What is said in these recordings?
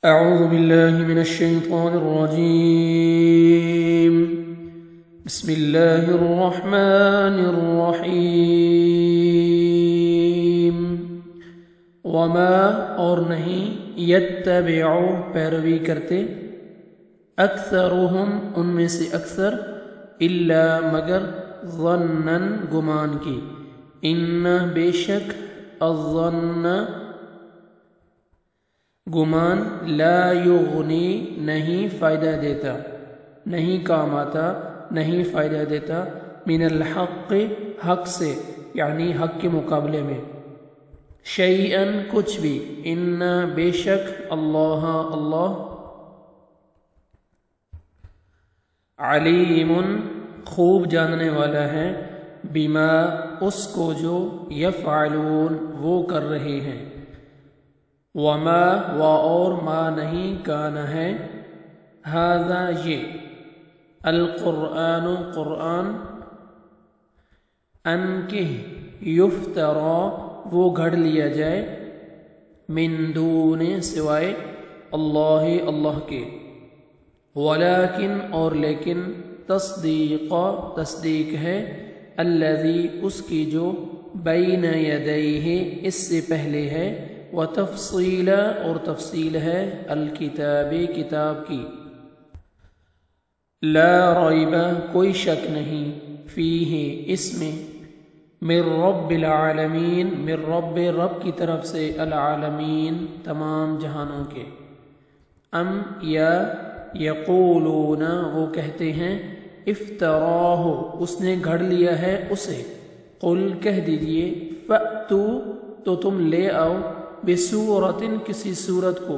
أعوذ بالله من الشيطان الرجيم. بسم الله الرحمن الرحيم. وما اور نہیں یتبعو پیروی کرتے اکثرهم ان میں سے اکثر الا مگر ظنن گمان کی ان بے شک الظن گمان لا یغنی نہیں فائدہ دیتا، نہیں کام آتا، نہیں فائدہ دیتا من الحق حق سے، یعنی حق کے مقابلے میں، شیئن کچھ بھی، ان بے شک اللہ علیم خوب جاننے والا ہے، بما اس کو جو یفعلون وہ کر رہے ہیں، وما و اور ما نہیں کانا ہے، ھذا یہ، القرآن قرآن، ان کہ یفترا وہ گھڑ لیا جائے، من دون سوائے اللہ اللہ کے، ولیکن اور لیکن تصدیق ہے، الذی اس کی جو بین یدیہ اس سے پہلے ہے، وتفصیل اور تفصیل ہے، الکتاب کتاب کی، لا ریب کوئی شک نہیں، فیہ اس میں، من رب العالمین من رب کی طرف سے، العالمین تمام جہانوں کے، ام یا یقولون وہ کہتے ہیں، افتراہ اس نے گھڑ لیا ہے اسے، قل کہہ دیجئے، فأتو تو تم لے آؤ، بسورۃ کسی صورت کو،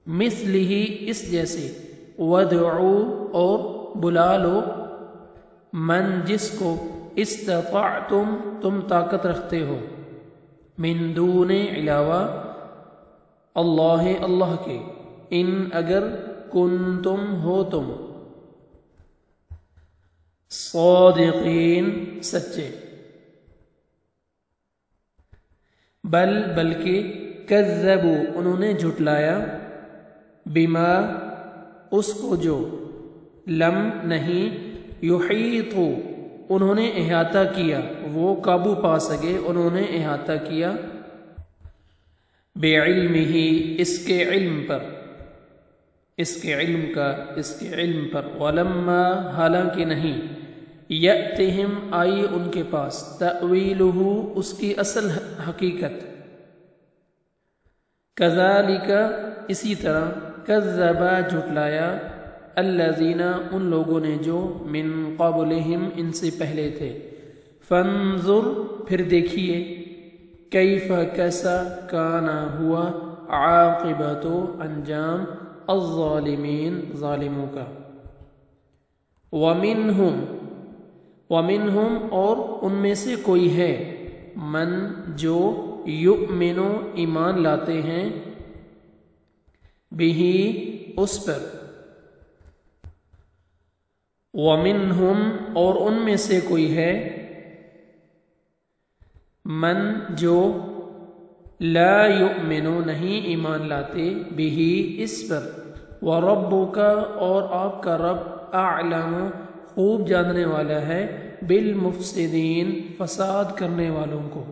مثلہ اس جیسے، ودعو اور بلا لو، من جس کو، استطعتم تم طاقت رکھتے ہو، من دون علاوہ، اللہ اللہ کے، ان اگر کنتم ہو تم، صادقین سچے، بلکہ کذبوا انہوں نے جھٹلایا، بما اس کو جو، لم نہیں، یحیطوا انہوں نے احاطہ کیا، وہ قابو پا سکے، انہوں نے احاطہ کیا، بعلمہ اس کے علم پر، اس کے علم پر، ولما حالانکہ نہیں، یأتہم آئی ان کے پاس، تأویلہ اس کی اصل حقیقت، کذالک اسی طرح، کذب جھٹلایا، الذین ان لوگوں نے جو، من قبلہم ان سے پہلے تھے، فانظر پھر دیکھیے، کیف کیسا، کانا ہوا، عاقبت انجام، الظالمین ظالموں کا، ومنہم اور ان میں سے کوئی ہے، من جو یؤمن ایمان لاتے ہیں، بہ اس پر، ومنہم اور ان میں سے کوئی ہے، من جو لا یؤمن نہیں ایمان لاتے، بہ اس پر، وربک اور آپ کا رب، اعلم خوب جاننے والا ہے، بالمفسدین فساد کرنے والوں کو۔